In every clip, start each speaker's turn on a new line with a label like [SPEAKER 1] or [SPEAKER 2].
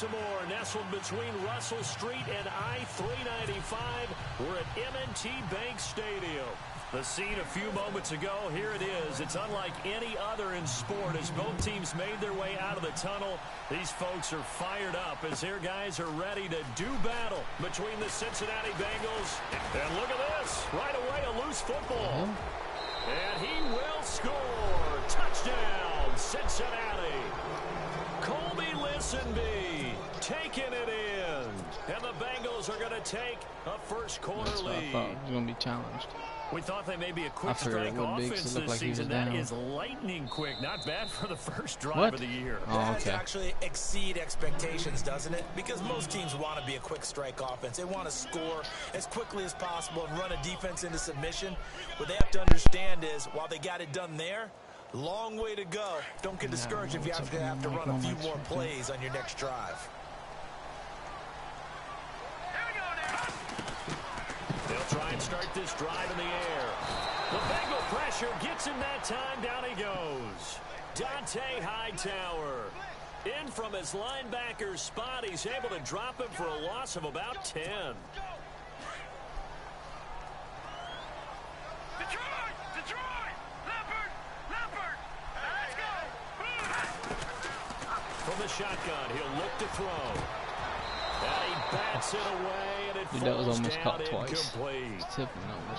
[SPEAKER 1] some more. Nestled between Russell Street and I-395. We're at M&T Bank Stadium. The scene a few moments ago, here it is. It's unlike any other in sport as both teams made their way out of the tunnel. These folks are fired up as their guys are ready to do battle between the Cincinnati Bengals. And look at this. Right away, a loose football. And he will score. Touchdown, Cincinnati. Colby Listenby taking it in. And the Bengals are going to take a first quarter lead.
[SPEAKER 2] I thought he was going to be challenged.
[SPEAKER 1] We thought they may be a quick strike offense this season. That is lightning quick. Not bad for the first drive of the year.
[SPEAKER 3] That has to actually exceed expectations, doesn't it? Because most teams want to be a quick strike offense. They want to score as quickly as possible and run a defense into submission. What they have to understand is, while they got it done there, long way to go. Don't get discouraged if you have to run a few more plays on your next drive.
[SPEAKER 1] They'll try and start this drive in the air. The Bengal pressure gets him that time. Down he goes. Dante Hightower. In from his linebacker spot. He's able to drop him for a loss of about 10.
[SPEAKER 4] Detroit! Leopard! Let's go!
[SPEAKER 1] From the shotgun, he'll look to throw. And he bats it away, and it falls
[SPEAKER 2] that was almost
[SPEAKER 1] down
[SPEAKER 2] caught twice.
[SPEAKER 1] incomplete.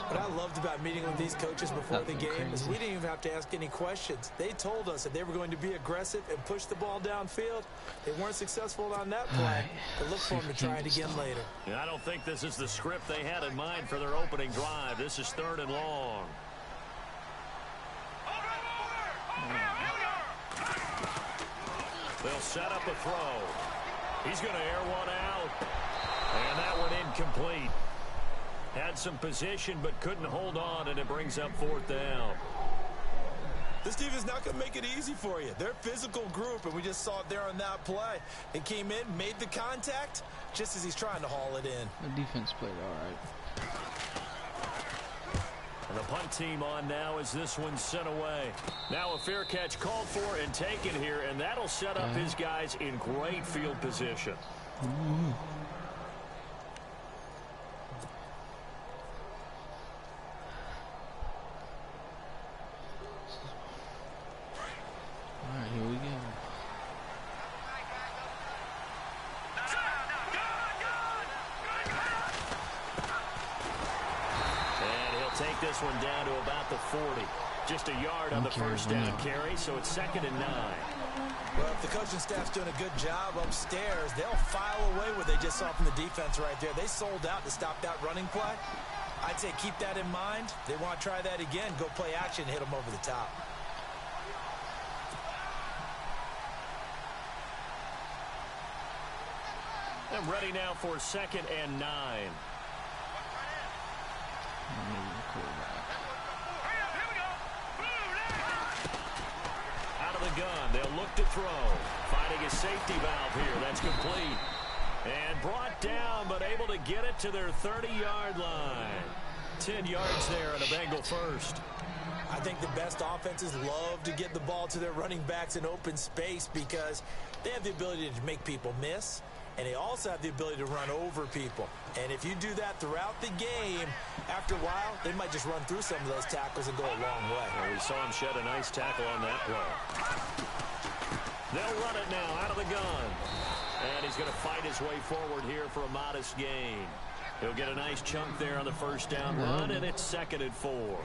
[SPEAKER 3] What I loved about meeting with these coaches before the game is we didn't even have to ask any questions. They told us that they were going to be aggressive and push the ball downfield. They weren't successful on that play, but look for them to try it again later.
[SPEAKER 1] Yeah, I don't think this is the script they had in mind for their opening drive. This is 3rd and long. They'll set up a throw. He's going to air one out. And that one incomplete. Had some position but couldn't hold on, and it brings up 4th down.
[SPEAKER 3] This team is not going to make it easy for you. They're a physical group, and we just saw it there on that play. They came in, made the contact, just as he's trying to haul it in.
[SPEAKER 2] The defense played all right.
[SPEAKER 1] And the punt team on now as this one's sent away. Now a fair catch called for and taken here, and that'll set up his guys in great field position.
[SPEAKER 2] All right, here we go.
[SPEAKER 1] Take this one down to about the 40. Just a yard on the first down carry, so it's 2nd and 9.
[SPEAKER 3] Well, if the coaching staff's doing a good job upstairs, they'll file away what they just saw from the defense right there. They sold out to stop that running play. I'd say keep that in mind. They want to try that again. Go play action, hit them over the top.
[SPEAKER 1] I'm ready now for 2nd and 9. Out of the gun, they'll look to throw. Finding a safety valve here. That's complete. And brought down, but able to get it to their 30-yard line. 10 yards there and a Bengal first.
[SPEAKER 3] I think the best offenses love to get the ball to their running backs in open space because they have the ability to make people miss, and they also have the ability to run over people. And if you do that throughout the game, after a while, they might just run through some of those tackles and go a long way.
[SPEAKER 1] Well, we saw him shed a nice tackle on that play. They'll run it now out of the gun. And he's going to fight his way forward here for a modest gain. He'll get a nice chunk there on the first down run, and it's 2nd and 4.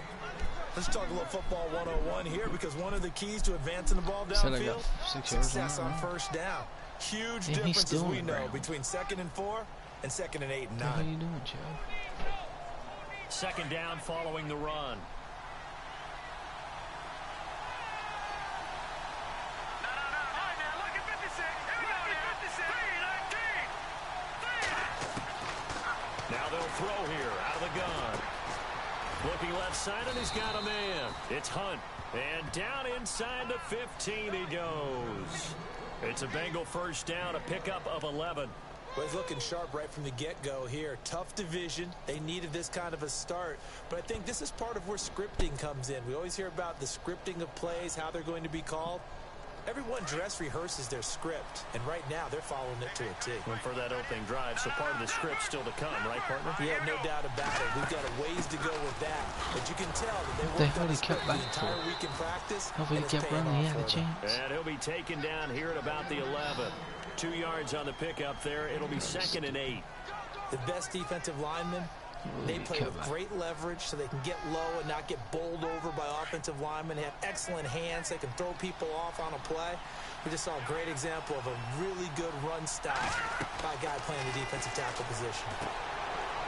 [SPEAKER 3] Let's talk a little football 101 here because one of the keys to advancing the ball downfield, success on first down. Huge difference, as we know, between 2nd and 4 and 2nd and 8 and 9.
[SPEAKER 2] What are you doing, Joe?
[SPEAKER 1] 2nd down following the run. Now they'll throw here out of the gun. Looking left side, and he's got a man. It's Hunt. And down inside the 15 he goes. It's a Bengal first down, a pickup of 11.
[SPEAKER 3] Well, he's looking sharp right from the get-go here. Tough division. They needed this kind of a start. But I think this is part of where scripting comes in. We always hear about the scripting of plays, how they're going to be called. Everyone dress rehearses their script, and right now they're following it to a T.
[SPEAKER 1] And for that opening drive, so part of the script still to come, right, partner?
[SPEAKER 3] Yeah, no doubt about it. We've got a ways to go with that, but you can tell that they worked on the script the entire week in practice.
[SPEAKER 2] Hopefully he kept running. He had a chance.
[SPEAKER 1] And he'll be taken down here at about the 11. 2 yards on the pickup there. It'll be 2nd and 8.
[SPEAKER 3] The best defensive linemen, they play with great leverage so they can get low and not get bowled over by offensive linemen. They have excellent hands. They can throw people off on a play. We just saw a great example of a really good run stop by a guy playing the defensive tackle position.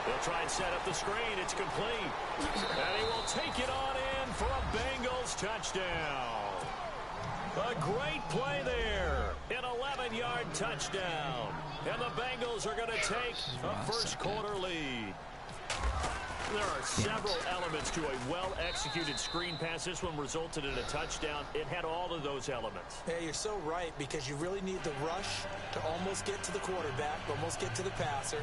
[SPEAKER 1] They'll try and set up the screen. It's complete. And he will take it on in for a Bengals touchdown. A great play there. An 11-yard touchdown. And the Bengals are going to take a first quarter lead. There are several elements to a well-executed screen pass. This one resulted in a touchdown. It had all of those elements.
[SPEAKER 3] Yeah, you're so right, because you really need the rush to almost get to the quarterback, almost get to the passer.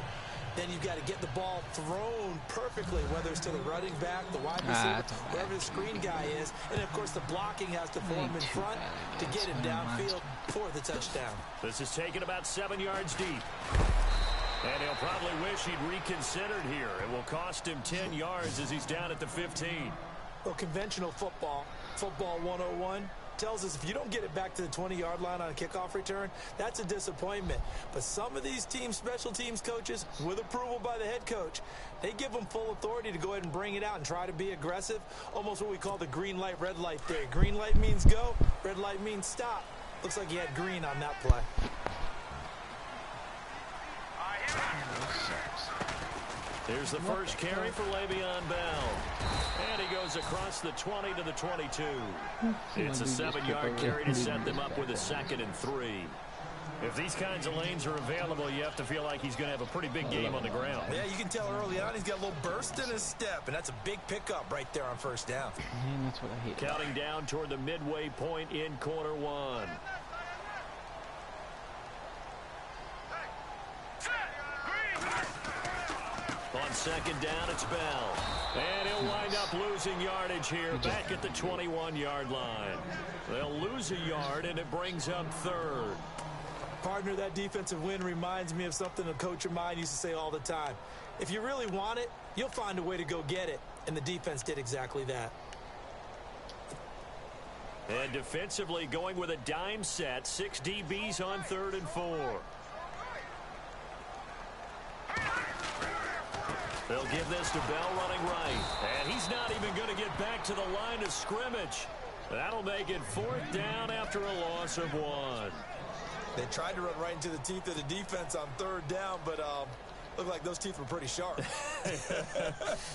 [SPEAKER 3] Then you've got to get the ball thrown perfectly, whether it's to the running back, the wide receiver, wherever the screen guy is. And, of course, the blocking has to form in front to get him downfield for the touchdown.
[SPEAKER 1] This is taken about 7 yards deep. And he'll probably wish he'd reconsidered here. It will cost him 10 yards as he's down at the 15.
[SPEAKER 3] Well, conventional football 101, tells us if you don't get it back to the 20-yard line on a kickoff return, that's a disappointment. But some of these teams, special teams coaches, with approval by the head coach, they give them full authority to go ahead and bring it out and try to be aggressive, almost what we call the green light, red light theory. Green light means go, red light means stop. Looks like he had green on that play.
[SPEAKER 1] Here's the first carry for Le'Veon Bell. And he goes across the 20 to the 22. It's a 7-yard carry to set them up with a 2nd and 3. If these kinds of lanes are available, you have to feel like he's going to have a pretty big game on the ground.
[SPEAKER 3] Yeah, you can tell early on he's got a little burst in his step, and that's a big pickup right there on first down.
[SPEAKER 2] Man, that's what I hate.
[SPEAKER 1] Counting down toward the midway point in quarter one. On second down, it's Bell. And he'll wind up losing yardage here back at the 21-yard line. They'll lose a yard, and it brings up 3rd.
[SPEAKER 3] Partner, that defensive win reminds me of something a coach of mine used to say all the time. If you really want it, you'll find a way to go get it. And the defense did exactly that.
[SPEAKER 1] And defensively going with a dime set. 6 DBs on 3rd and 4. They'll give this to Bell running right. And he's not even going to get back to the line of scrimmage. That'll make it 4th down after a loss of 1.
[SPEAKER 3] They tried to run right into the teeth of the defense on 3rd down, but looked like those teeth were pretty sharp.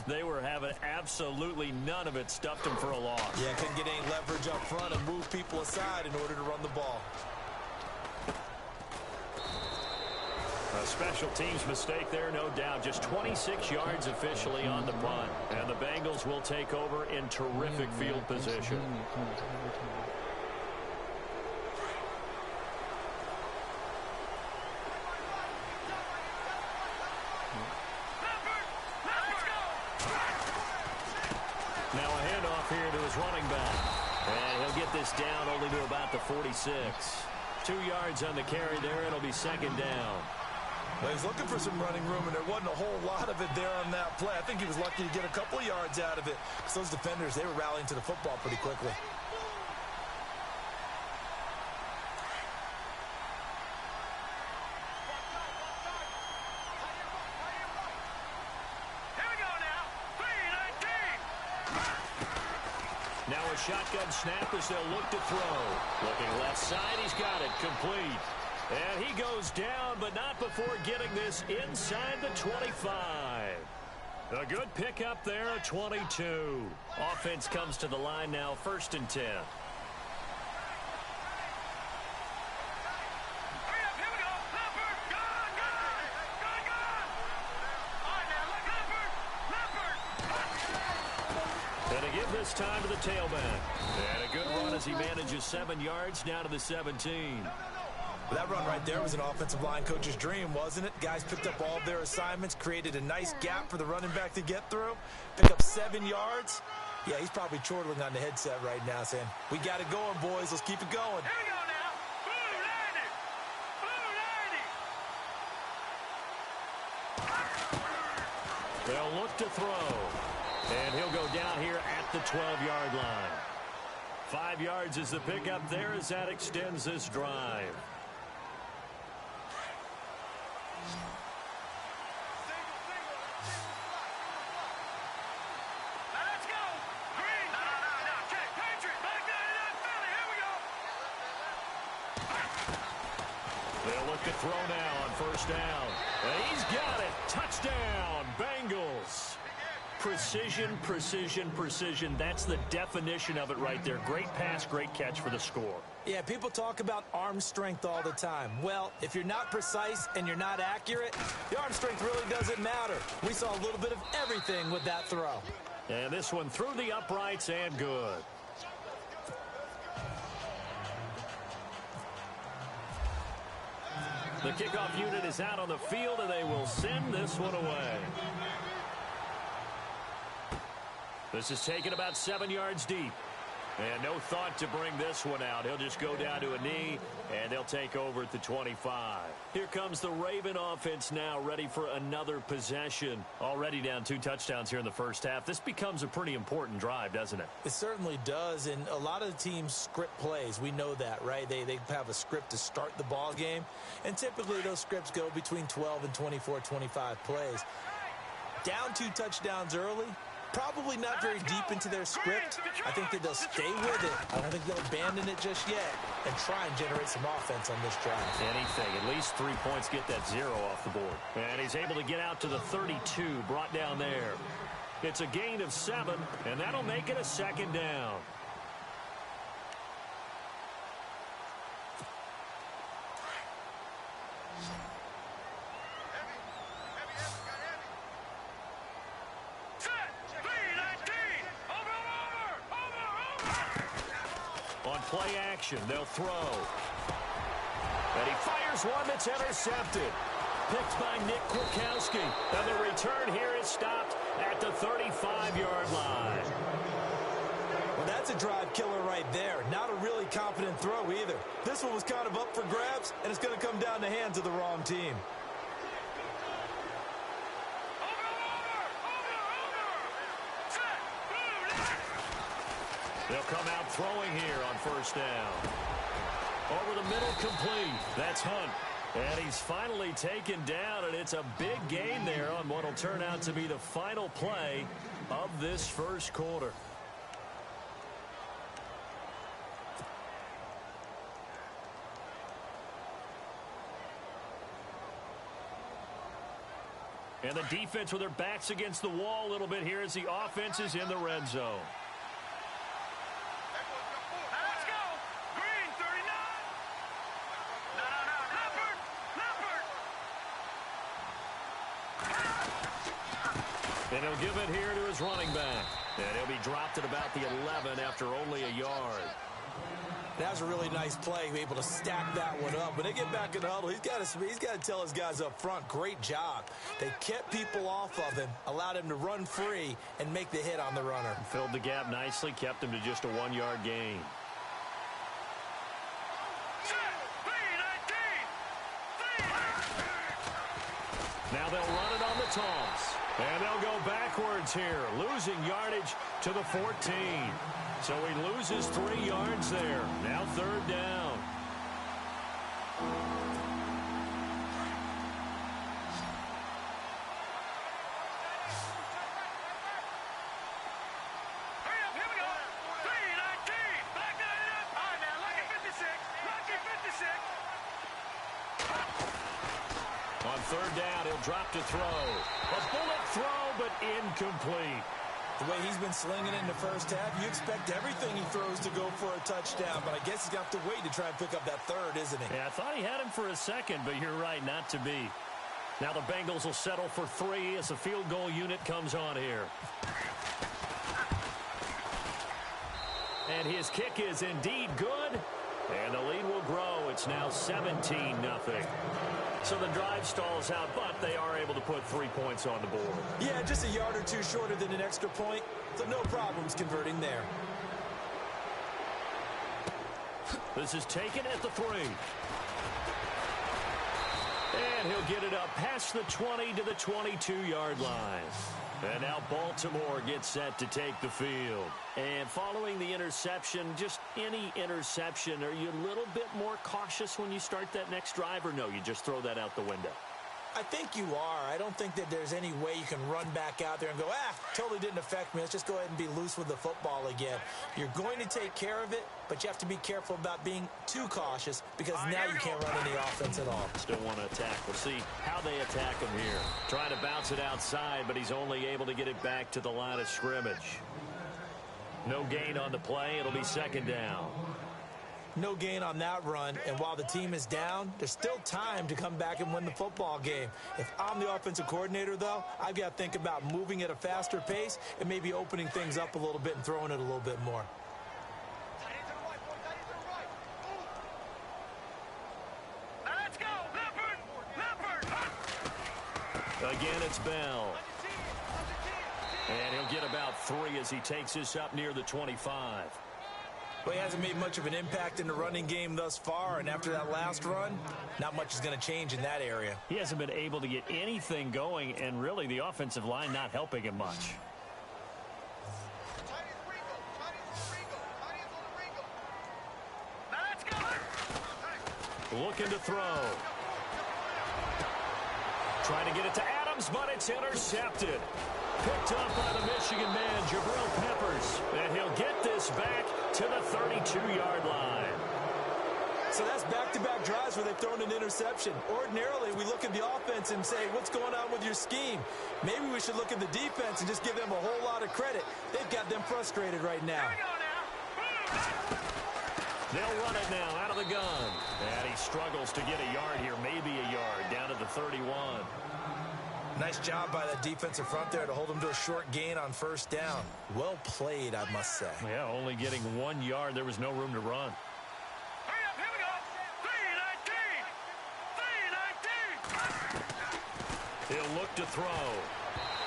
[SPEAKER 1] They were having absolutely none of it. Stuffed them for a loss.
[SPEAKER 3] Yeah, couldn't get any leverage up front and move people aside in order to run the ball.
[SPEAKER 1] A special teams mistake there, no doubt. Just 26 yards officially on the punt. And the Bengals will take over in terrific field position. Now a handoff here to his running back. And he'll get this down only to about the 46. 2 yards on the carry there. It'll be 2nd down.
[SPEAKER 3] Well, he's looking for some running room, and there wasn't a whole lot of it there on that play. I think he was lucky to get a couple of yards out of it, because those defenders, they were rallying to the football pretty quickly.
[SPEAKER 4] Here we go now. 3-19.
[SPEAKER 1] Now a shotgun snap as they'll look to throw. Looking left side, he's got it complete. And he goes down, but not before getting this inside the 25. A good pickup there, a 22. Offense comes to the line now, 1st and 10.
[SPEAKER 4] Hurry up, here we go. Leopard, gone, gone. Gone, gone. All right, now, look, Leopard.
[SPEAKER 1] And to give this time to the tailback. And a good run as he manages 7 yards down to the 17.
[SPEAKER 3] That run right there was an offensive line coach's dream, wasn't it? Guys picked up all their assignments, created a nice gap for the running back to get through, pick up 7 yards. Yeah, he's probably chortling on the headset right now saying, we got it going, boys. Let's keep it going.
[SPEAKER 4] Here we go now.
[SPEAKER 1] They'll look to throw. And he'll go down here at the 12-yard line. 5 yards is the pickup there as that extends this drive. They'll look to throw now on first down. And he's got it. Touchdown, Bengals. Precision, precision, precision. That's the definition of it right there. Great pass, great catch for the score.
[SPEAKER 3] Yeah, people talk about arm strength all the time. Well, if you're not precise and you're not accurate, the arm strength really doesn't matter. We saw a little bit of everything with that throw.
[SPEAKER 1] And this one through the uprights and good. The kickoff unit is out on the field, and they will send this one away. This is taken about 7 yards deep. And no thought to bring this one out. He'll just go down to a knee, and they'll take over at the 25. Here comes the Raven offense now, ready for another possession. Already down 2 touchdowns here in the first half. This becomes a pretty important drive, doesn't it?
[SPEAKER 3] It certainly does, and a lot of the teams script plays. We know that, right? They have a script to start the ball game, and typically those scripts go between 12 and 24, 25 plays. Down 2 touchdowns early. Probably not very deep into their script. I think that they'll stay with it. I don't think they'll abandon it just yet and try and generate some offense on this drive.
[SPEAKER 1] Anything. At least 3 points, get that 0 off the board. And he's able to get out to the 32, brought down there. It's a gain of 7, and that'll make it a second down. On play action, they'll throw. And he fires one that's intercepted. Picked by Nick Kwiatkowski. And the return here is stopped at the 35-yard line.
[SPEAKER 3] Well, that's a drive killer right there. Not a really confident throw either. This one was kind of up for grabs, and it's going to come down the hands of the wrong team.
[SPEAKER 1] They'll come out throwing here on first down. Over the middle, complete. That's Hunt. And he's finally taken down, and it's a big gain there on what will turn out to be the final play of this first quarter. And the defense with their backs against the wall a little bit here as the offense is in the red zone. And he'll give it here to his running back. And he'll be dropped at about the 11 after only a yard.
[SPEAKER 3] That was a really nice play, able to stack that one up. When they get back in the huddle, he's got to tell his guys up front, great job. They kept people off of him, allowed him to run free, and make the hit on the runner.
[SPEAKER 1] Filled the gap nicely, kept him to just a 1-yard gain. Now they'll run it on the toss. And they'll go backwards here, losing yardage to the 14. So he loses 3 yards there. Now third down.
[SPEAKER 4] Hurry up, here we go. 3-19. Back to it up. All right, now, lucky 56. Lucky 56.
[SPEAKER 1] On third down, he'll drop to throw. A bullet throw, but incomplete.
[SPEAKER 3] The way he's been slinging it in the first half, you expect everything he throws to go for a touchdown, but I guess he's going to have to wait to try and pick up that third, isn't he?
[SPEAKER 1] Yeah, I thought he had him for a second, but you're right, not to be. Now the Bengals will settle for 3 as the field goal unit comes on here. And his kick is indeed good, and the lead will grow. It's now 17-0. So the drive stalls out, but they are able to put 3 points on the board.
[SPEAKER 3] Yeah, just a yard or 2 shorter than an extra point, so no problems converting there.
[SPEAKER 1] This is taken at the 3. And he'll get it up past the 20 to the 22-yard line. And now Baltimore gets set to take the field. And following the interception, just any interception, are you a little bit more cautious when you start that next drive, or no, you just throw that out the window?
[SPEAKER 3] I think you are. I don't think that there's any way you can run back out there and go, totally didn't affect me. Let's just go ahead and be loose with the football again. You're going to take care of it, but you have to be careful about being too cautious because now you can't run any offense at all.
[SPEAKER 1] Still want to attack. We'll see how they attack him here. Trying to bounce it outside, but he's only able to get it back to the line of scrimmage. No gain on the play. It'll be second down.
[SPEAKER 3] No gain on that run, and while the team is down, there's still time to come back and win the football game. If I'm the offensive coordinator, though, I've got to think about moving at a faster pace and maybe opening things up a little bit and throwing it a little bit more.
[SPEAKER 4] Now let's go, Leopard!
[SPEAKER 1] Again, it's Bell. And he'll get about 3 as he takes this up near the 25.
[SPEAKER 3] Well, he hasn't made much of an impact in the running game thus far, and after that last run, not much is going to change in that area.
[SPEAKER 1] He hasn't been able to get anything going, and really the offensive line not helping him much.
[SPEAKER 4] Now let's go!
[SPEAKER 1] Looking to throw. Trying to get it to Adams, but it's intercepted. Picked up by the Michigan man, Jabril Peppers. And he'll get this back to the 32-yard line.
[SPEAKER 3] So that's back-to-back drives where they've thrown an interception. Ordinarily, we look at the offense and say, what's going on with your scheme? Maybe we should look at the defense and just give them a whole lot of credit. They've got them frustrated right now.
[SPEAKER 4] Here we go now.
[SPEAKER 1] They'll run it now out of the gun. And he struggles to get a yard here, maybe a yard, down to the 31.
[SPEAKER 3] Nice job by that defensive front there to hold him to a short gain on first down. Well played, I must say.
[SPEAKER 1] Yeah, only getting 1 yard. There was no room to run.
[SPEAKER 4] Hurry up, here we go. 3-19.
[SPEAKER 1] He'll look to throw.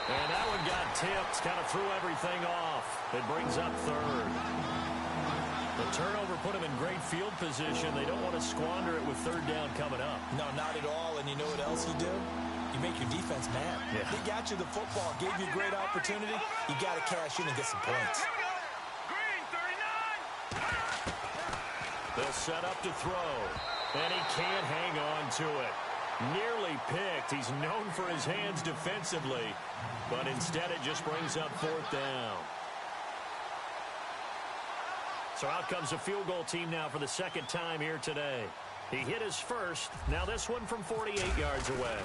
[SPEAKER 1] And that one got tipped, kind of threw everything off. It brings up third. The turnover put him in great field position. They don't want to squander it with third down coming up.
[SPEAKER 3] No, not at all. And you know what else you do? You make your defense mad.
[SPEAKER 1] Yeah.
[SPEAKER 3] They got you the football, gave you a great opportunity. You got to cash in and get some points.
[SPEAKER 4] Here we go. Green, 39.
[SPEAKER 1] They'll set up to throw. And he can't hang on to it. Nearly picked. He's known for his hands defensively. But instead it just brings up fourth down. So out comes a field goal team now for the second time here today. He hit his first. Now this one from 48 yards away.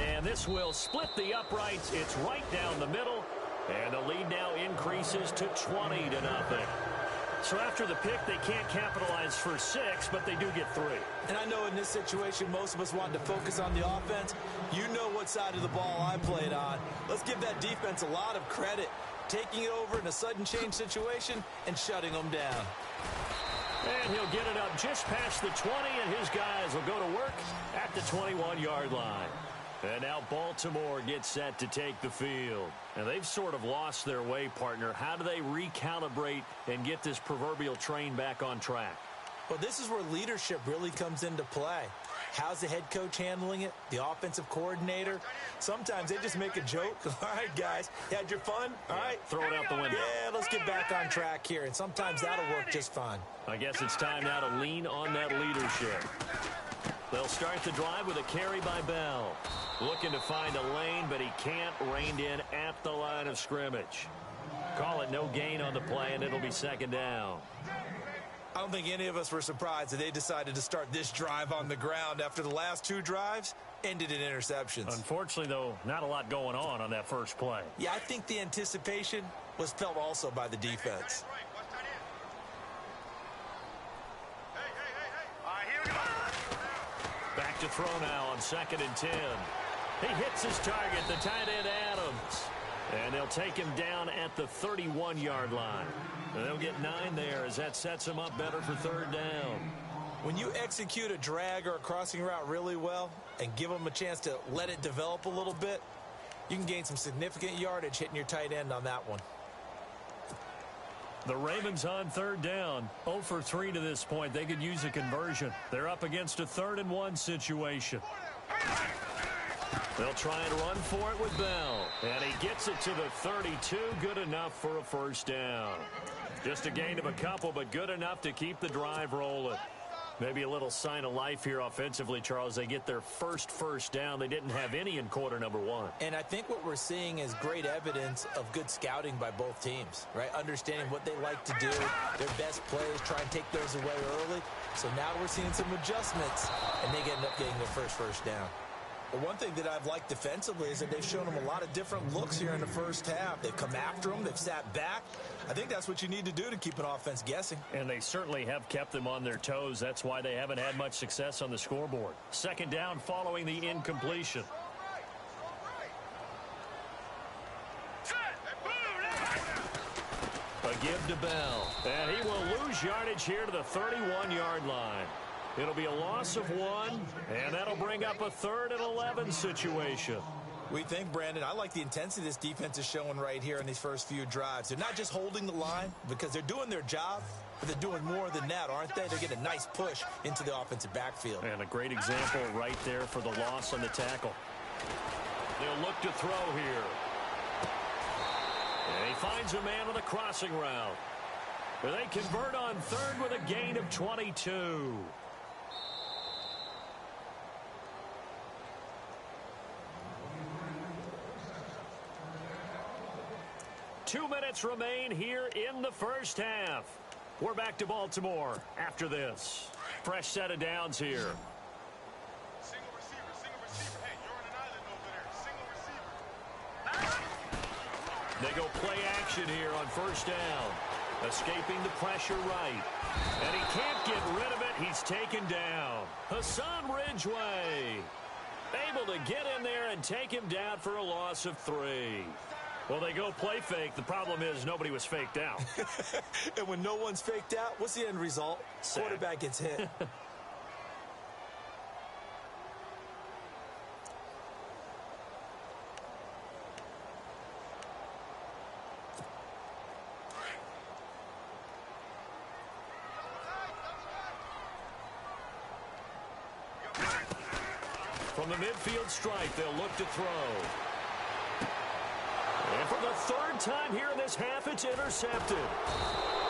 [SPEAKER 1] And this will split the uprights. It's right down the middle. And the lead now increases to 20-0. So after the pick, they can't capitalize for 6, but they do get 3.
[SPEAKER 3] And I know in this situation, most of us wanted to focus on the offense. You know what side of the ball I played on. Let's give that defense a lot of credit. Taking it over in a sudden change situation and shutting them down.
[SPEAKER 1] And he'll get it up just past the 20, and his guys will go to work at the 21-yard line. And now Baltimore gets set to take the field. And they've sort of lost their way, partner. How do they recalibrate and get this proverbial train back on track?
[SPEAKER 3] Well, this is where leadership really comes into play. How's the head coach handling it? The offensive coordinator? Sometimes they just make a joke. All right, guys, you had your fun? All right.
[SPEAKER 1] Throw it out the window.
[SPEAKER 3] Yeah, let's get back on track here. And sometimes that'll work just fine.
[SPEAKER 1] I guess it's time now to lean on that leadership. They'll start the drive with a carry by Bell. Looking to find a lane, but he can't. Reined in at the line of scrimmage. Call it no gain on the play, and it'll be second down.
[SPEAKER 3] I don't think any of us were surprised that they decided to start this drive on the ground after the last 2 drives ended in interceptions.
[SPEAKER 1] Unfortunately, though, not a lot going on that first play.
[SPEAKER 3] Yeah, I think the anticipation was felt also by the defense.
[SPEAKER 4] All right, here we go.
[SPEAKER 1] Back to throw now on 2nd and 10. He hits his target, the tight end Adams. And they'll take him down at the 31-yard line. And they'll get 9 there as that sets him up better for third down.
[SPEAKER 3] When you execute a drag or a crossing route really well and give them a chance to let it develop a little bit, you can gain some significant yardage hitting your tight end on that one.
[SPEAKER 1] The Ravens on third down. 0 for 3 to this point. They could use a conversion. They're up against a 3rd-and-1 situation. They'll try and run for it with Bell. And he gets it to the 32. Good enough for a first down. Just a gain of a couple, but good enough to keep the drive rolling. Maybe a little sign of life here offensively, Charles. They get their first down. They didn't have any in quarter number 1.
[SPEAKER 3] And I think what we're seeing is great evidence of good scouting by both teams, right? Understanding what they like to do, their best plays, try and take those away early. So now we're seeing some adjustments, and they end up getting their first down. But one thing that I've liked defensively is that they've shown them a lot of different looks here in the first half. They've come after them. They've sat back. I think that's what you need to do to keep an offense guessing.
[SPEAKER 1] And they certainly have kept them on their toes. That's why they haven't had much success on the scoreboard. 2nd down following the incompletion. A give to Bell. And he will lose yardage here to the 31-yard line. It'll be a loss of 1, and that'll bring up a 3rd and 11 situation.
[SPEAKER 3] We think, Brandon, I like the intensity this defense is showing right here in these first few drives. They're not just holding the line because they're doing their job, but they're doing more than that, aren't they? They're getting a nice push into the offensive backfield.
[SPEAKER 1] And a great example right there for the loss on the tackle. They'll look to throw here. And he finds a man on the crossing route. They convert on 3rd with a gain of 22. Two minutes remain here in the first half. We're back to Baltimore after this. Fresh set of downs here.
[SPEAKER 4] Single receiver. Hey, you're on an island over there. Single receiver.
[SPEAKER 1] They go play action here on first down. Escaping the pressure right. And he can't get rid of it. He's taken down. Hassan Ridgeway able to get in there and take him down for a loss of 3. Well, they go play fake. The problem is nobody was faked out.
[SPEAKER 3] And when no one's faked out, what's the end result?
[SPEAKER 1] Sack.
[SPEAKER 3] Quarterback gets hit.
[SPEAKER 1] From the midfield stripe, they'll look to throw. And for the 3rd time here in this half, it's intercepted.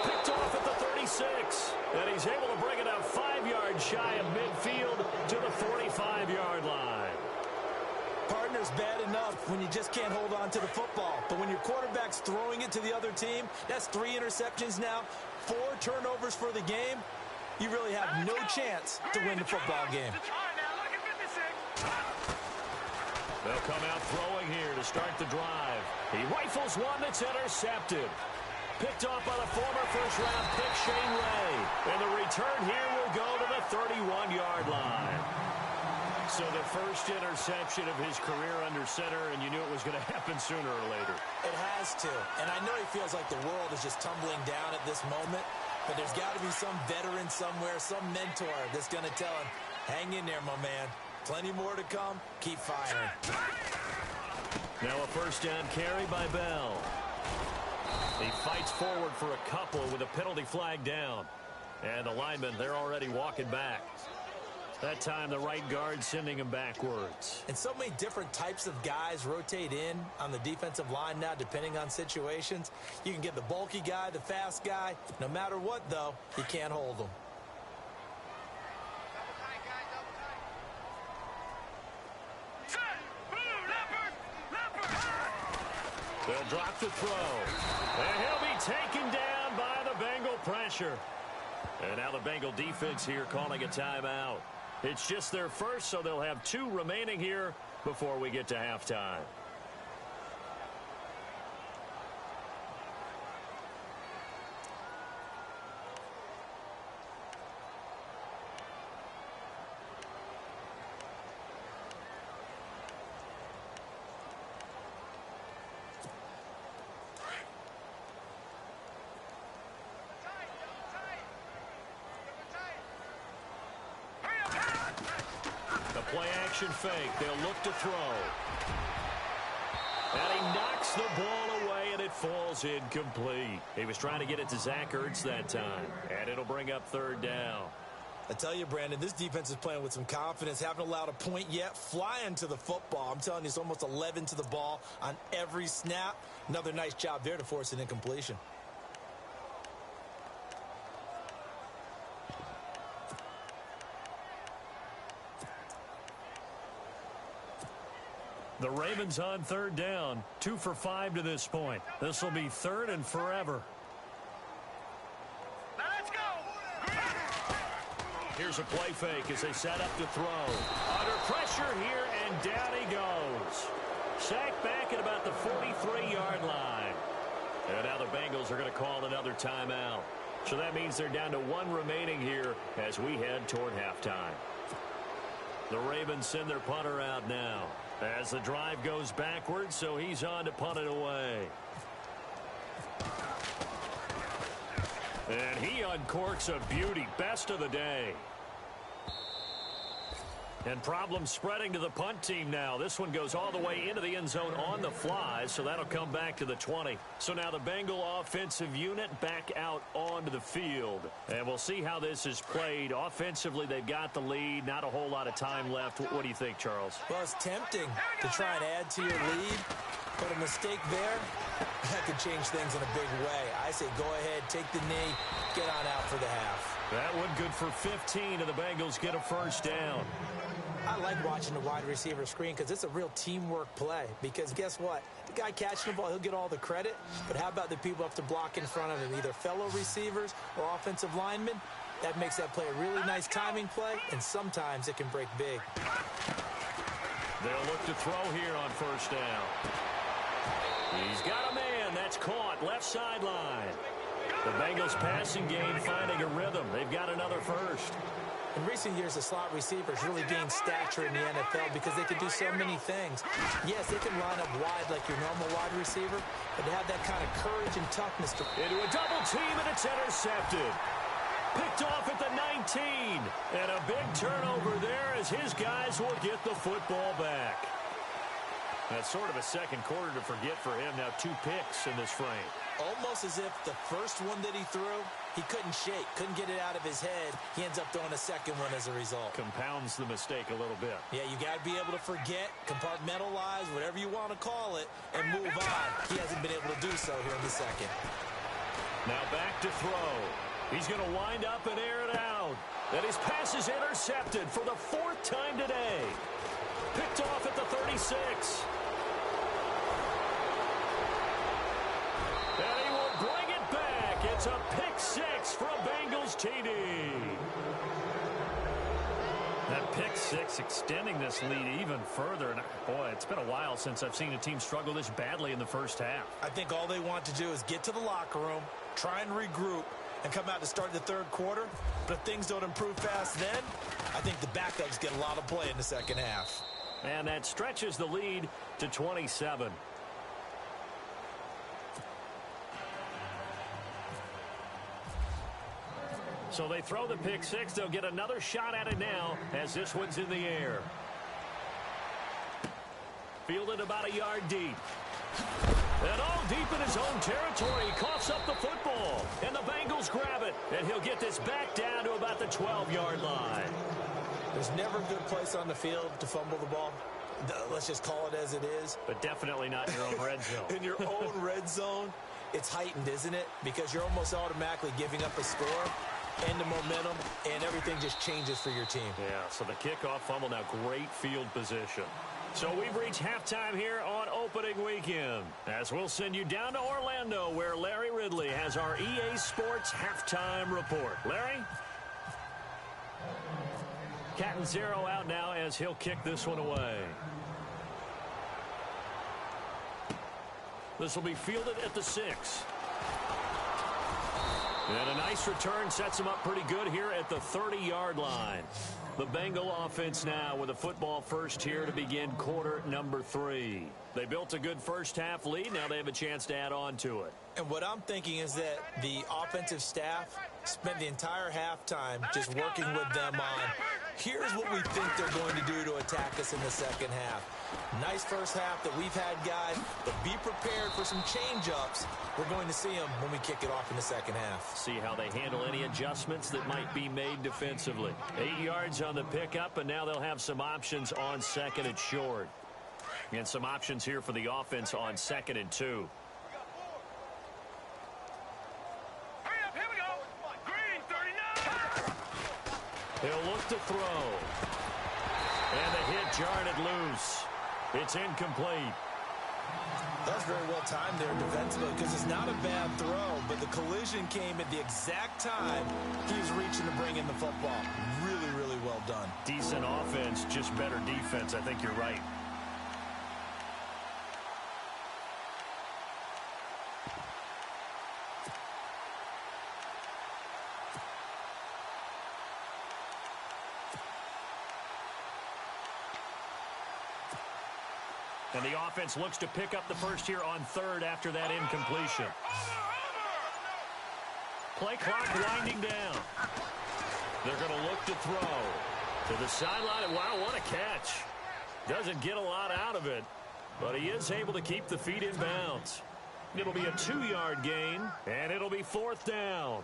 [SPEAKER 1] Picked off at the 36. And he's able to bring it up 5 yards shy of midfield to the 45-yard line.
[SPEAKER 3] Partner's bad enough when you just can't hold on to the football. But when your quarterback's throwing it to the other team, that's 3 interceptions now, 4 turnovers for the game. You really have no chance to win the football game.
[SPEAKER 1] They'll come out throwing here to start the drive. He rifles one that's intercepted. Picked off by the former first-round pick, Shane Ray. And the return here will go to the 31-yard line. So the first interception of his career under center, and you knew it was going to happen sooner or later.
[SPEAKER 3] It has to. And I know he feels like the world is just tumbling down at this moment. But there's got to be some veteran somewhere, some mentor that's going to tell him, hang in there, my man. Plenty more to come. Keep firing.
[SPEAKER 1] Now a first down carry by Bell. He fights forward for a couple with a penalty flag down. And the linemen, they're already walking back. That time the right guard sending him backwards.
[SPEAKER 3] And so many different types of guys rotate in on the defensive line now, depending on situations. You can get the bulky guy, the fast guy. No matter what, though, you can't hold them.
[SPEAKER 1] They'll drop the throw. And he'll be taken down by the Bengal pressure. And now the Bengal defense here calling a timeout. It's just their first, so they'll have 2 remaining here before we get to halftime. Play action fake. They'll look to throw. And he knocks the ball away, and it falls incomplete. He was trying to get it to Zach Ertz that time, and it'll bring up third down.
[SPEAKER 3] I tell you, Brandon, this defense is playing with some confidence. Haven't allowed a point yet. Flying to the football. I'm telling you, it's almost 11 to the ball on every snap. Another nice job there to force an incompletion.
[SPEAKER 1] The Ravens on third down. 2 for 5 to this point. This will be third and forever.
[SPEAKER 4] Let's go.
[SPEAKER 1] Here's a play fake as they set up to throw. Under pressure here, and down he goes. Sacked back at about the 43-yard line. And now the Bengals are going to call another timeout. So that means they're down to 1 remaining here as we head toward halftime. The Ravens send their punter out now as the drive goes backwards, so he's on to punt it away. And he uncorks a beauty. Best of the day. And problems spreading to the punt team now. This one goes all the way into the end zone on the fly, so that'll come back to the 20. So now the Bengal offensive unit back out onto the field. And we'll see how this is played. Offensively, they've got the lead. Not a whole lot of time left. What do you think, Charles?
[SPEAKER 3] Well, it's tempting to try and add to your lead, but a mistake there, that could change things in a big way. I say go ahead, take the knee, get on out for the half.
[SPEAKER 1] That one good for 15, and the Bengals get a first down.
[SPEAKER 3] I like watching the wide receiver screen because it's a real teamwork play. Because guess what? The guy catching the ball, he'll get all the credit. But how about the people have to block in front of him, either fellow receivers or offensive linemen? That makes that play a really nice timing play, and sometimes it can break big.
[SPEAKER 1] They'll look to throw here on first down. He's got a man. That's caught. Left sideline. The Bengals passing game finding a rhythm. They've got another first.
[SPEAKER 3] In recent years, the slot receivers really gained stature in the NFL because they can do so many things. Yes, they can line up wide like your normal wide receiver, but they have that kind of courage and toughness to...
[SPEAKER 1] Into a double team, and it's intercepted. Picked off at the 19. And a big turnover there as his guys will get the football back. That's sort of a second quarter to forget for him. Now 2 picks in this frame.
[SPEAKER 3] Almost as if the first one that he threw, he couldn't shake, couldn't get it out of his head. He ends up throwing a second one as a result.
[SPEAKER 1] Compounds the mistake a little bit.
[SPEAKER 3] Yeah, you got to be able to forget, compartmentalize, whatever you want to call it, and move on. He hasn't been able to do so here in the second.
[SPEAKER 1] Now back to throw. He's going to wind up and air it out. And his pass is intercepted for the 4th time today. Picked off at the 36. And he will bring it back. It's a pick 6 for a Bengals TD. That pick 6 extending this lead even further. And boy, it's been a while since I've seen a team struggle this badly in the first half.
[SPEAKER 3] I think all they want to do is get to the locker room, try and regroup, and come out to start the third quarter. But if things don't improve fast then, I think the backups get a lot of play in the second half.
[SPEAKER 1] And that stretches the lead to 27. So they throw the pick 6. They'll get another shot at it now as this one's in the air. Fielded about a yard deep. And all deep in his own territory. He coughs up the football. And the Bengals grab it. And he'll get this back down to about the 12-yard line.
[SPEAKER 3] There's never a good place on the field to fumble the ball. Let's just call it as it is.
[SPEAKER 1] But definitely not in your own red zone.
[SPEAKER 3] In your own red zone, it's heightened, isn't it? Because you're almost automatically giving up a score and the momentum, and everything just changes for your team.
[SPEAKER 1] Yeah, so the kickoff fumble, now great field position. So we've reached halftime here on opening weekend, as we'll send you down to Orlando, where Larry Ridley has our EA Sports halftime report. Larry? Cat and 0 out now as he'll kick this one away. This will be fielded at the 6. And a nice return sets him up pretty good here at the 30-yard line. The Bengal offense now with a football first here to begin quarter number 3. They built a good first half lead. Now they have a chance to add on to it.
[SPEAKER 3] And what I'm thinking is that the offensive staff spent the entire halftime just working with them on, here's what we think they're going to do to attack. attack us in the second half. Nice first half that we've had, guys, but be prepared for some change-ups. We're going to see them when we kick it off in the second half.
[SPEAKER 1] See how they handle any adjustments that might be made defensively. 8 yards on the pickup, and now they'll have some options on second and short. And some options here for the offense on 2nd and 2.
[SPEAKER 4] Hurry up, here we go. Green, 39.
[SPEAKER 1] He'll look to throw. And the hit jarred it loose. It's incomplete.
[SPEAKER 3] That was very well timed there defensively because it's not a bad throw, but the collision came at the exact time he was reaching to bring in the football. Really, really well done.
[SPEAKER 1] Decent offense, just better defense. I think you're right. And the offense looks to pick up the first here on 3rd after that incompletion. Play clock winding down. They're going to look to throw. To the sideline. Wow, what a catch. Doesn't get a lot out of it, but he is able to keep the feet in bounds. It'll be a 2-yard gain, and it'll be 4th down.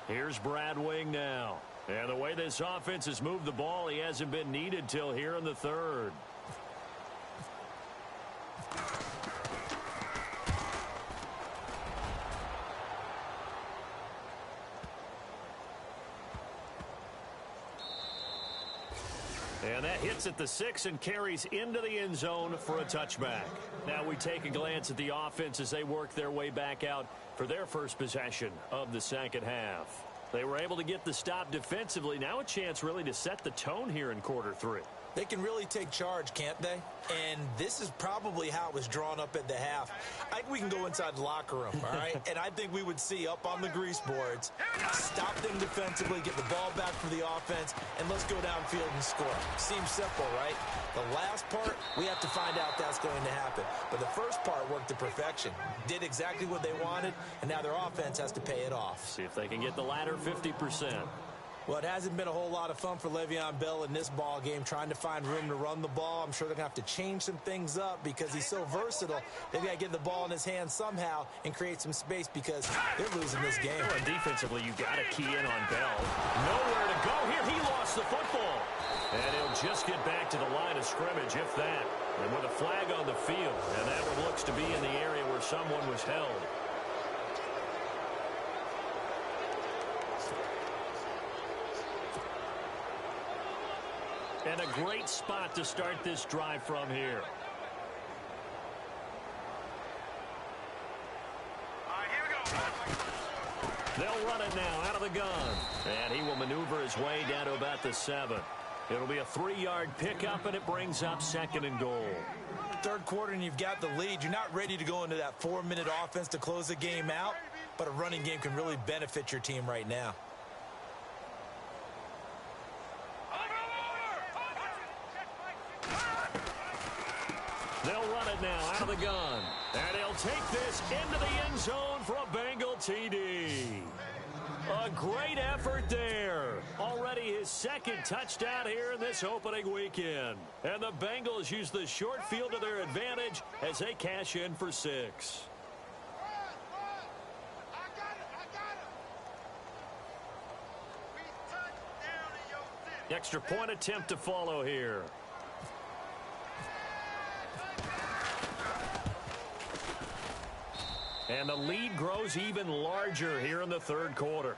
[SPEAKER 1] Here's Brad Wing now. And the way this offense has moved the ball, he hasn't been needed till here in the 3rd. And that hits at the 6 and carries into the end zone for a touchback. Now we take a glance at the offense as they work their way back out for their first possession of the second half. They were able to get the stop defensively. Now a chance really to set the tone here in quarter 3.
[SPEAKER 3] They can really take charge, can't they? And this is probably how it was drawn up at the half. I think we can go inside the locker room, all right? And I think we would see up on the grease boards, stop them defensively, get the ball back for the offense, and let's go downfield and score. Seems simple, right? The last part, we have to find out that's going to happen. But the first part worked to perfection. Did exactly what they wanted, and now their offense has to pay it off.
[SPEAKER 1] See if they can get the latter 50%.
[SPEAKER 3] Well, it hasn't been a whole lot of fun for Le'Veon Bell in this ball game, trying to find room to run the ball. I'm sure they're going to have to change some things up because he's so versatile. They've got to get the ball in his hands somehow and create some space because they're losing this game.
[SPEAKER 1] Well, and defensively, you've got to key in on Bell. Nowhere to go here. He lost the football. And he'll just get back to the line of scrimmage, if that. And with a flag on the field, and that one looks to be in the area where someone was held. And a great spot to start this drive from here.
[SPEAKER 4] All right, here we go.
[SPEAKER 1] They'll run it now out of the gun. And he will maneuver his way down to about the 7. It'll be a 3-yard pickup, and it brings up 2nd and goal.
[SPEAKER 3] Third quarter, and you've got the lead. You're not ready to go into that 4-minute offense to close the game out, but a running game can really benefit your team right now.
[SPEAKER 1] They'll run it now out of the gun. And he'll take this into the end zone for a Bengal TD. A great effort there. Already his 2nd touchdown here in this opening weekend. And the Bengals use the short field to their advantage as they cash in for 6. Extra point attempt to follow here. And the lead grows even larger here in the 3rd quarter.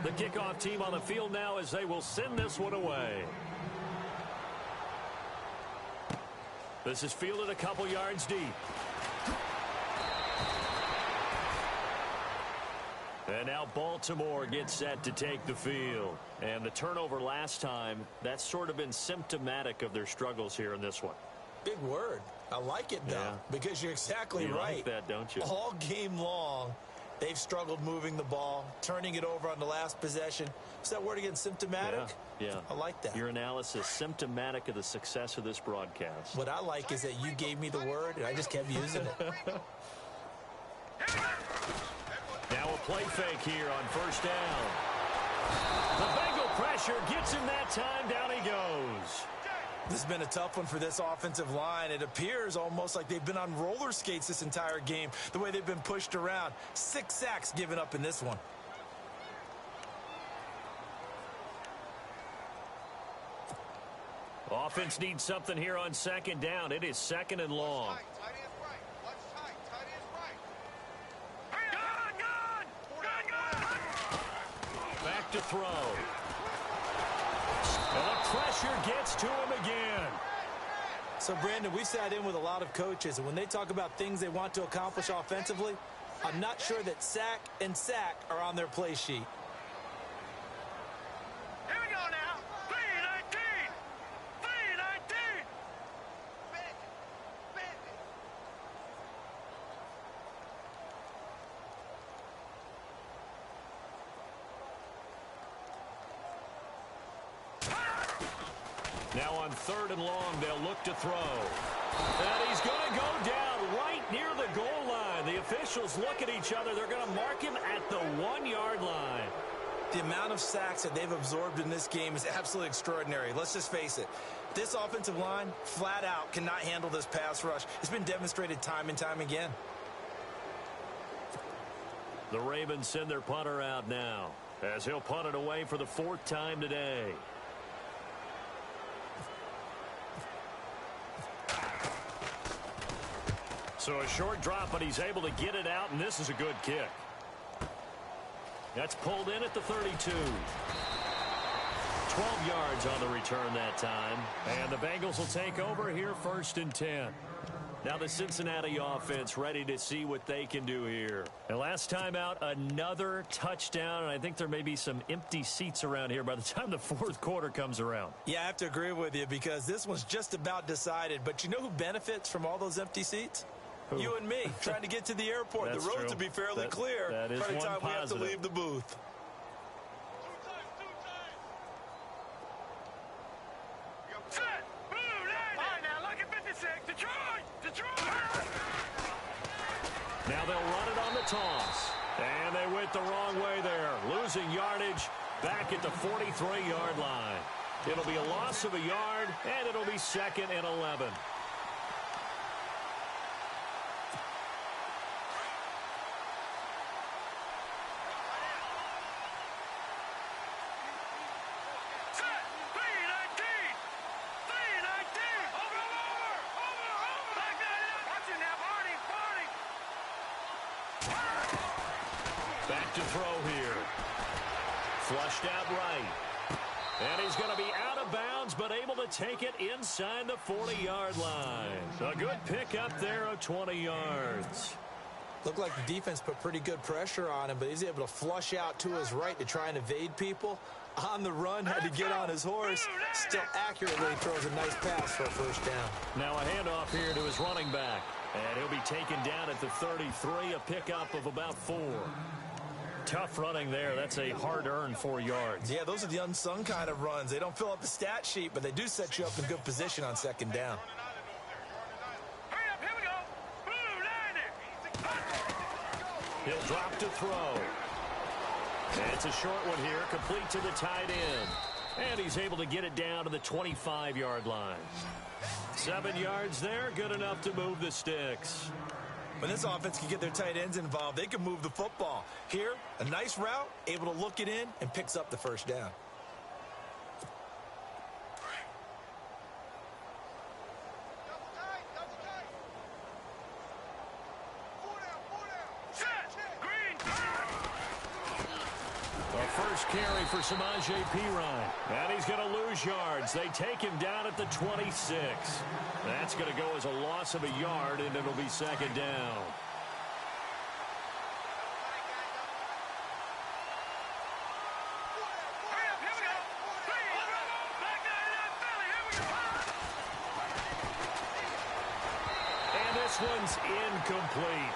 [SPEAKER 1] The kickoff team on the field now as they will send this one away. This is fielded a couple yards deep. And now Baltimore gets set to take the field. And the turnover last time, that's sort of been symptomatic of their struggles here in this one.
[SPEAKER 3] Big word. I like it, though, because you're exactly
[SPEAKER 1] you
[SPEAKER 3] right.
[SPEAKER 1] Like that, don't you?
[SPEAKER 3] All game long, they've struggled moving the ball, turning it over on the last possession. Is that word again, symptomatic?
[SPEAKER 1] Yeah.
[SPEAKER 3] I like that.
[SPEAKER 1] Your analysis, symptomatic of the success of this broadcast.
[SPEAKER 3] What I like is that you gave me the word, and I just kept using it.
[SPEAKER 1] Now a play fake here on first down. The Bengal pressure gets him that time. Down he goes.
[SPEAKER 3] This has been a tough one for this offensive line. It appears almost like they've been on roller skates this entire game, the way they've been pushed around. 6 sacks given up in this one.
[SPEAKER 1] Offense needs something here on second down. It is second and long. Back to throw. And the pressure gets to him again.
[SPEAKER 3] So, Brandon, we've sat in with a lot of coaches, and when they talk about things they want to accomplish offensively, I'm not sure that sack and sack are on their play sheet.
[SPEAKER 4] Here we go now. 3-19. 3-19.
[SPEAKER 1] Now on third and long, they'll look to throw. And he's going to go down right near the goal line. The officials look at each other. They're going to mark him at the 1-yard line.
[SPEAKER 3] The amount of sacks that they've absorbed in this game is absolutely extraordinary. Let's just face it. This offensive line, flat out, cannot handle this pass rush. It's been demonstrated time and time again.
[SPEAKER 1] The Ravens send their punter out now, as he'll punt it away for the 4th time today. So a short drop, but he's able to get it out, and this is a good kick. That's pulled in at the 32. 12 yards on the return that time. And the Bengals will take over here 1st and 10. Now the Cincinnati offense ready to see what they can do here. And last time out, another touchdown, and I think there may be some empty seats around here by the time the 4th quarter comes around.
[SPEAKER 3] Yeah, I have to agree with you because this one's just about decided. But you know who benefits from all those empty seats?
[SPEAKER 1] Who?
[SPEAKER 3] You and me, trying to get to the airport. The roads will be fairly clear
[SPEAKER 1] that is
[SPEAKER 3] by the
[SPEAKER 1] one
[SPEAKER 3] time we have to
[SPEAKER 1] positive.
[SPEAKER 3] leave the booth.
[SPEAKER 4] Set. Blue, landing. All right, now look at 56. Detroit.
[SPEAKER 1] Now they'll run it on the toss. And they went the wrong way there. Losing yardage back at the 43-yard line. It'll be a loss of a yard, and it'll be 2nd and 11. Back to throw here. Flushed out right. And he's going to be out of bounds, but able to take it inside the 40-yard line. A good pickup there of 20 yards.
[SPEAKER 3] Looked like the defense put pretty good pressure on him, but he's able to flush out to his right to try and evade people. On the run, had to get on his horse. Still accurately throws a nice pass for a 1st down.
[SPEAKER 1] Now a handoff here to his running back. And he'll be taken down at the 33, a pickup of about 4. Tough running there. That's a hard-earned 4 yards.
[SPEAKER 3] Yeah, those are the unsung kind of runs. They don't fill up the stat sheet, but they do set you up in good position on 2nd down.
[SPEAKER 4] Hurry up, here we go. Blue, landing.
[SPEAKER 1] He'll drop to throw. And it's a short one here, complete to the tight end. And he's able to get it down to the 25-yard line. 7 yards there, good enough to move the sticks.
[SPEAKER 3] When this offense can get their tight ends involved, they can move the football. Here, a nice route, able to look it in, and picks up the 1st down.
[SPEAKER 1] First carry for Samaje Perine. And he's going to lose yards. They take him down at the 26. That's going to go as a loss of a yard, and it'll be 2nd down. this one's incomplete.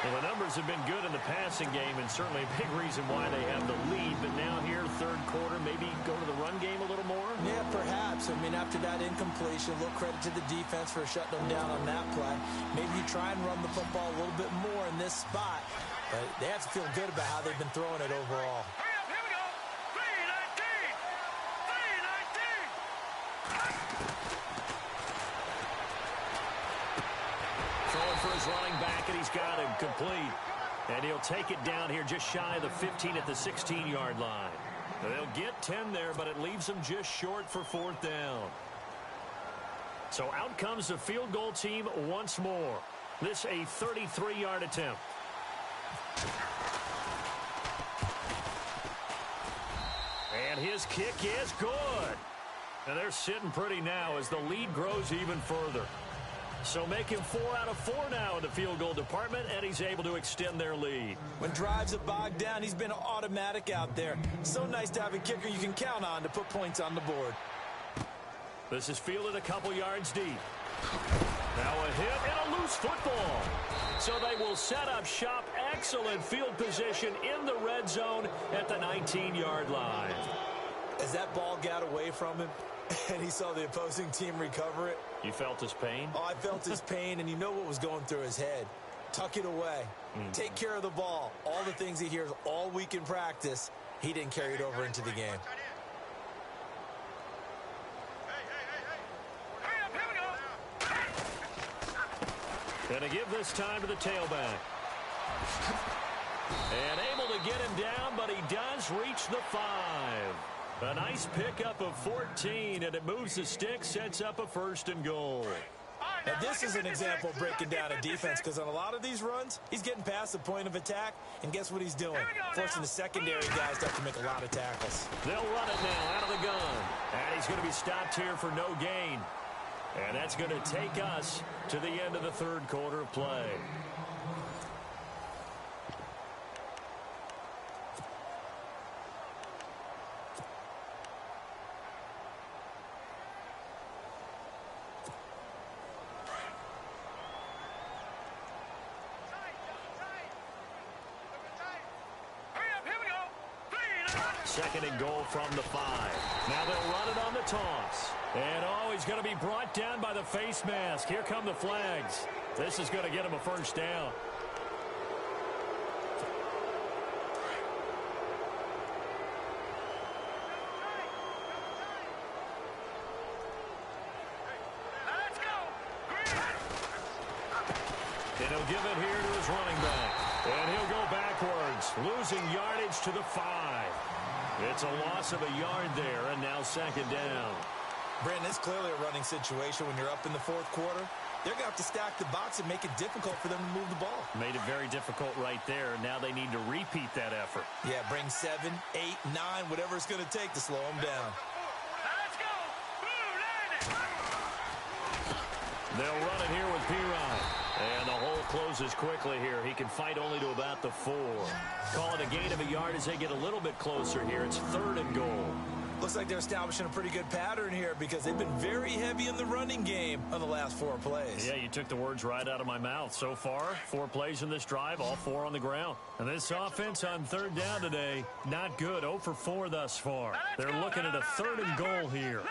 [SPEAKER 1] Well, the numbers have been good in the passing game, and certainly a big reason why they have the lead. But now here, third quarter, maybe go to the run game a little more?
[SPEAKER 3] Yeah, perhaps. I mean, after that incompletion, a little credit to the defense for shutting them down on that play. Maybe you try and run the football a little bit more in this spot. But they have to feel good about how they've been throwing it overall.
[SPEAKER 4] Hurry up, here we go. 319. 319.
[SPEAKER 1] Throwing for his running back, and he's got him complete. And he'll take it down here just shy of the 15 at the 16-yard line. They'll get 10 there, but it leaves them just short for fourth down. So out comes the field goal team once more. This a 33-yard attempt. And his kick is good. And they're sitting pretty now as the lead grows even further. So make him 4 out of 4 now in the field goal department, and he's able to extend their lead.
[SPEAKER 3] When drives are bogged down, he's been automatic out there. So nice to have a kicker you can count on to put points on the board.
[SPEAKER 1] This is fielded a couple yards deep. Now a hit and a loose football. So they will set up shop. Excellent field position in the red zone at the 19-yard line.
[SPEAKER 3] As that ball got away from him and he saw the opposing team recover it.
[SPEAKER 1] You felt his pain?
[SPEAKER 3] Oh, I felt his pain, and you know what was going through his head. Tuck it away. Take care of the ball. All the things he hears all week in practice, he didn't carry it over into the game.
[SPEAKER 4] Hurry up, here we go.
[SPEAKER 1] Going to give this time to the tailback. And able to get him down, but he does reach the 5. A nice pickup of 14, and it moves the stick, sets up a 1st and goal.
[SPEAKER 3] Now, this is an example of breaking down a defense, because on a lot of these runs, he's getting past the point of attack, and guess what he's doing? Forcing the secondary guys to have to make a lot of tackles.
[SPEAKER 1] They'll run it now out of the gun. And he's going to be stopped here for no gain. And that's going to take us to the end of the third quarter of play. Second and goal from the 5. Now they'll run it on the toss. And oh, he's going to be brought down by the face mask. Here come the flags. This is going to get him a 1st down.
[SPEAKER 4] Let's go.
[SPEAKER 1] And he'll give it here to his running back. And he'll go backwards, losing yardage to the 5. It's a loss of a yard there, and now second down.
[SPEAKER 3] Brandon, it's clearly a running situation when you're up in the fourth quarter. They're going to have to stack the box and make it difficult for them to move the ball.
[SPEAKER 1] Made it very difficult right there. Now they need to repeat that effort.
[SPEAKER 3] Yeah, bring 7, 8, 9, whatever it's going to take to slow them down.
[SPEAKER 4] Let's go. Blue line.
[SPEAKER 1] They'll run it here with P-Rod. And the hole closes quickly here. He can fight only to about the 4. Call it a gain of a yard as they get a little bit closer here. It's 3rd and goal.
[SPEAKER 3] Looks like they're establishing a pretty good pattern here because they've been very heavy in the running game on the last 4 plays.
[SPEAKER 1] Yeah, you took the words right out of my mouth. So far, 4 plays in this drive, all 4 on the ground. And this offense on 3rd down today, not good. 0 for 4 thus far. They're looking at a 3rd and goal here.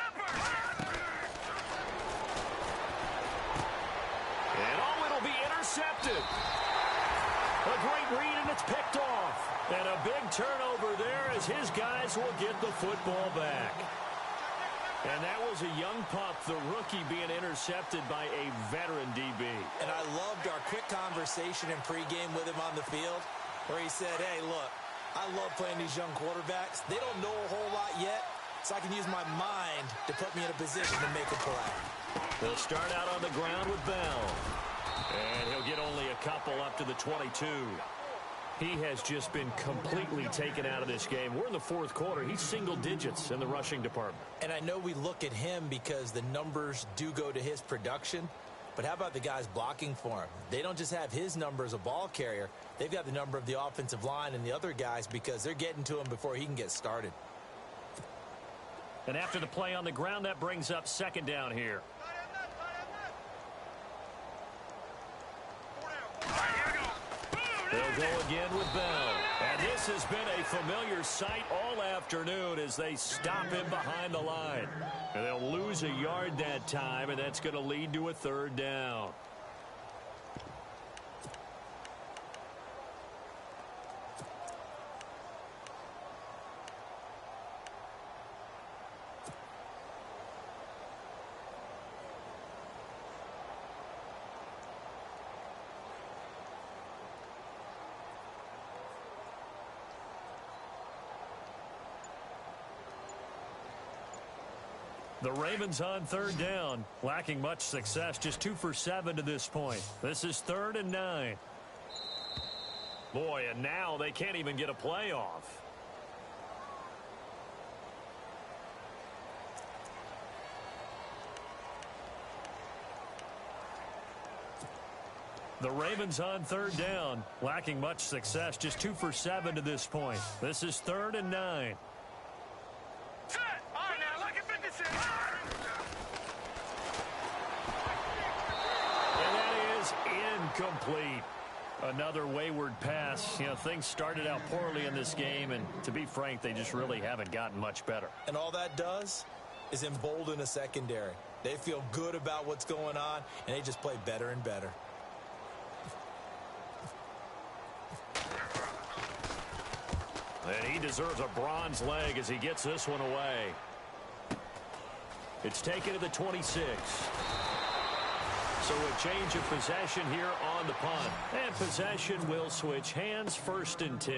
[SPEAKER 1] And oh, it'll be intercepted. A great read, and it's picked off. And a big turnover there as his guys will get the football back. And that was a young pup, the rookie, being intercepted by a veteran DB.
[SPEAKER 3] And I loved our quick conversation in pregame with him on the field where he said, hey, look, I love playing these young quarterbacks. They don't know a whole lot yet, so I can use my mind to put me in a position to make a play.
[SPEAKER 1] They'll start out on the ground with Bell. And he'll get only a couple up to the 22. He has just been completely taken out of this game. We're in the fourth quarter. He's single digits in the rushing department.
[SPEAKER 3] And I know we look at him because the numbers do go to his production. But how about the guys blocking for him? They don't just have his number as a ball carrier. They've got the number of the offensive line and the other guys because they're getting to him before he can get started.
[SPEAKER 1] And after the play on the ground, that brings up second down here. They'll go again with Bell. And this has been a familiar sight all afternoon as they stop him behind the line. And they'll lose a yard that time, and that's going to lead to a third down. The Ravens on third down, lacking much success, just 2 for 7 to this point. This is 3rd and 9. Boy, and now they can't even get a play off. The Ravens on third down, lacking much success, just 2 for 7 to this point. This is 3rd and 9. Complete. Another wayward pass. You know, things started out poorly in this game, and to be frank, they just really haven't gotten much better.
[SPEAKER 3] And all that does is embolden a secondary. They feel good about what's going on, and they just play better and better.
[SPEAKER 1] And he deserves a bronze leg as he gets this one away. It's taken to the 26. So a change of possession here on the punt. And possession will switch hands, 1st and 10.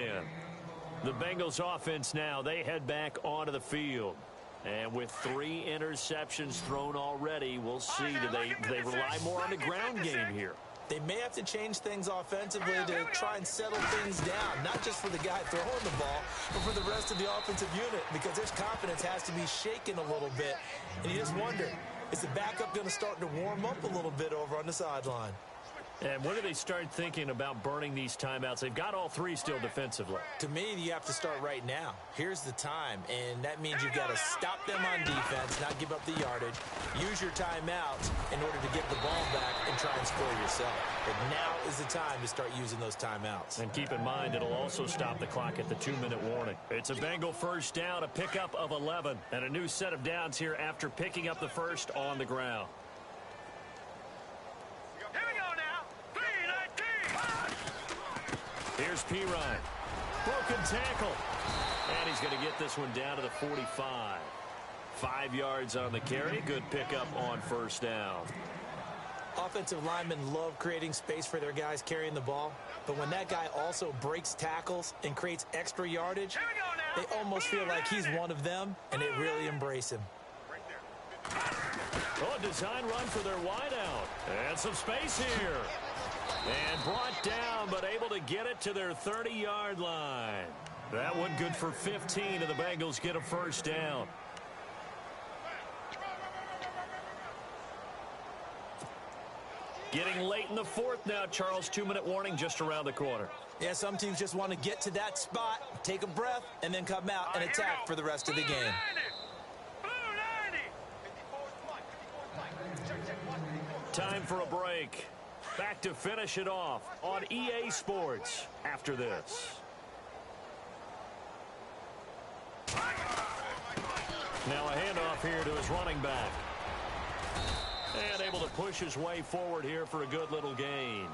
[SPEAKER 1] The Bengals offense now, they head back onto the field. And with 3 interceptions thrown already, we'll see, do they rely more on the ground game here?
[SPEAKER 3] They may have to change things offensively to try and settle things down, not just for the guy throwing the ball, but for the rest of the offensive unit, because their confidence has to be shaken a little bit. And you just wonder, is the backup going to start to warm up a little bit over on the sideline?
[SPEAKER 1] And when do they start thinking about burning these timeouts? They've got all 3 still defensively.
[SPEAKER 3] To me, you have to start right now. Here's the time, and that means you've got to stop them on defense, not give up the yardage, use your timeouts in order to get the ball back and try and score yourself. But now is the time to start using those timeouts.
[SPEAKER 1] And keep in mind, it'll also stop the clock at the 2-minute warning. It's a Bengal first down, a pickup of 11, and a new set of downs here after picking up the first on the ground. Here's Pirine. Broken tackle. And he's going to get this one down to the 45. 5 yards on the carry. Good pickup on first down.
[SPEAKER 3] Offensive linemen love creating space for their guys carrying the ball. But when that guy also breaks tackles and creates extra yardage, they almost feel like he's one of them, and they really embrace him.
[SPEAKER 1] Oh, a design run for their wideout. And some space here. And brought down, but able to get it to their 30-yard line. That one good for 15, and the Bengals get a first down. Getting late in the 4th now, Charles. 2-minute warning just around the corner.
[SPEAKER 3] Yeah, some teams just want to get to that spot, take a breath, and then come out and attack for the rest of the game.
[SPEAKER 1] Time for a break. Back to finish it off on EA Sports after this. Now a handoff here to his running back. And able to push his way forward here for a good little gain.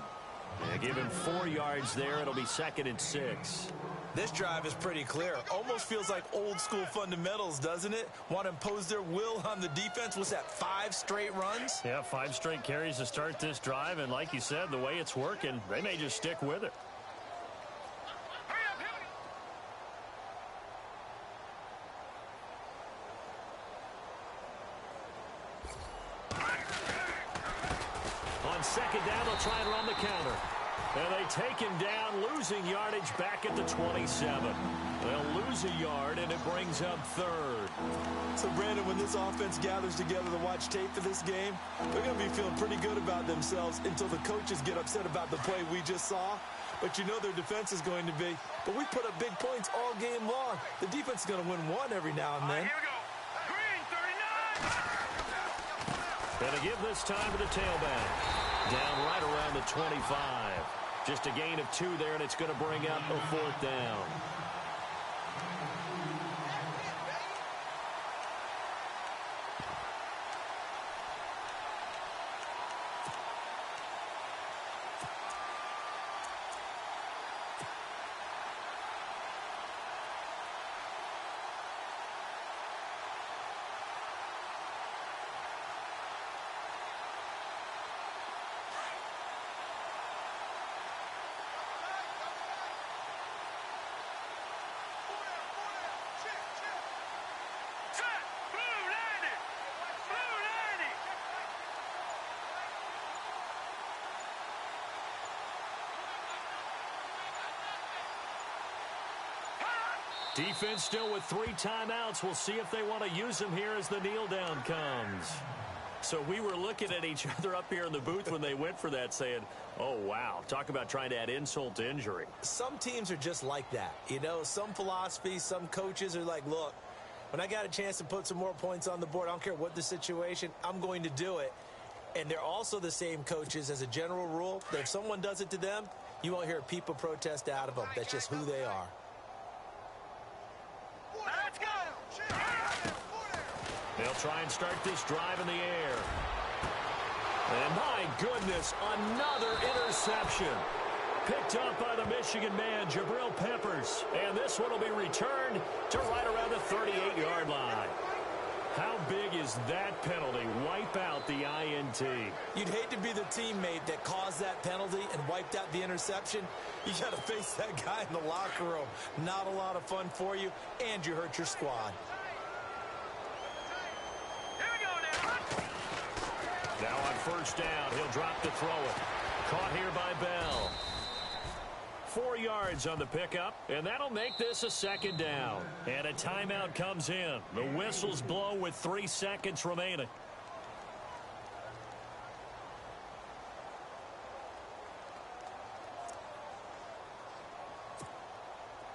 [SPEAKER 1] And give him 4 yards there. It'll be 2nd and 6.
[SPEAKER 3] This drive is pretty clear. Almost feels like old school fundamentals, doesn't it? Want to impose their will on the defense. What's that, 5 straight runs?
[SPEAKER 1] Yeah, 5 straight carries to start this drive. And like you said, the way it's working, they may just stick with it. On 2nd down, they'll try and run the counter. And they take him down, losing yardage back at the 27. They'll lose a yard, and it brings up 3rd.
[SPEAKER 3] So, Brandon, when this offense gathers together to watch tape for this game, they're going to be feeling pretty good about themselves until the coaches get upset about the play we just saw. But you know their defense is going to be. But we put up big points all game long. The defense is going to win one every now and then.
[SPEAKER 4] Here we go. Green, 39.
[SPEAKER 1] Going to give this time to the tailback. Down right around the 25. Just a gain of 2 there, and it's going to bring up a 4th down. Defense still with 3 timeouts. We'll see if they want to use them here as the kneel down comes. So we were looking at each other up here in the booth when they went for that saying, oh, wow, talk about trying to add insult to injury.
[SPEAKER 3] Some teams are just like that. You know, some philosophies, some coaches are like, look, when I got a chance to put some more points on the board, I don't care what the situation, I'm going to do it. And they're also the same coaches as a general rule that if someone does it to them, you won't hear people protest out of them. That's just who they are.
[SPEAKER 4] Let's go!
[SPEAKER 1] They'll try and start this drive in the air. And my goodness, another interception. Picked up by the Michigan man, Jabril Peppers. And this one will be returned to right around the 38-yard line. How big is that penalty? Wipe out the INT.
[SPEAKER 3] You'd hate to be the teammate that caused that penalty and wiped out the interception. You got to face that guy in the locker room. Not a lot of fun for you, and you hurt your squad.
[SPEAKER 4] Here we go now.
[SPEAKER 1] Now on first down, he'll drop to throw it. Caught here by Bell. 4 yards on the pickup, and that'll make this a 2nd down. And a timeout comes in. The whistles blow with 3 seconds remaining.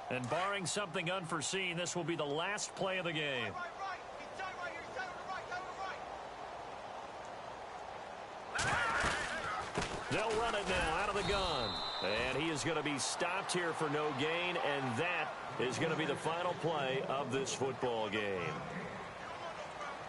[SPEAKER 1] And barring something unforeseen, this will be the last play of the game. They'll run it now out of the gun. And he is going to be stopped here for no gain, and that is going to be the final play of this football game.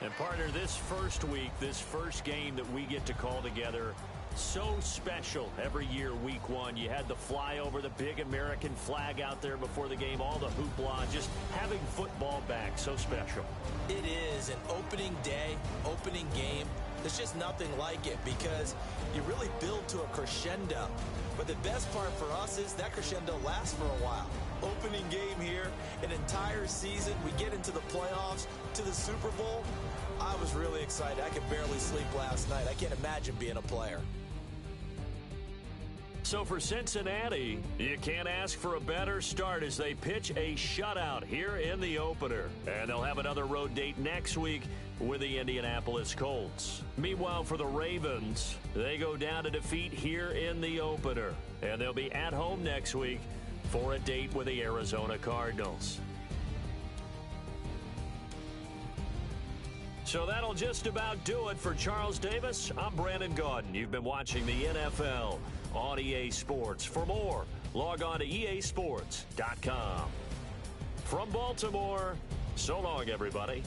[SPEAKER 1] And partner, this first week, this first game that we get to call together, so special every year, week 1. You had the flyover, the big American flag out there before the game, all the hoopla, just having football back, so special.
[SPEAKER 3] It is an opening day, opening game. There's just nothing like it because you really build to a crescendo. But the best part for us is that crescendo lasts for a while. Opening game here, an entire season. We get into the playoffs, to the Super Bowl. I was really excited. I could barely sleep last night. I can't imagine being a player.
[SPEAKER 1] So for Cincinnati, you can't ask for a better start as they pitch a shutout here in the opener. And they'll have another road date next week with the Indianapolis Colts. Meanwhile, for the Ravens, they go down to defeat here in the opener. And they'll be at home next week for a date with the Arizona Cardinals. So that'll just about do it for Charles Davis. I'm Brandon Gaudin. You've been watching the NFL on EA Sports. For more, log on to easports.com. From Baltimore, so long, everybody.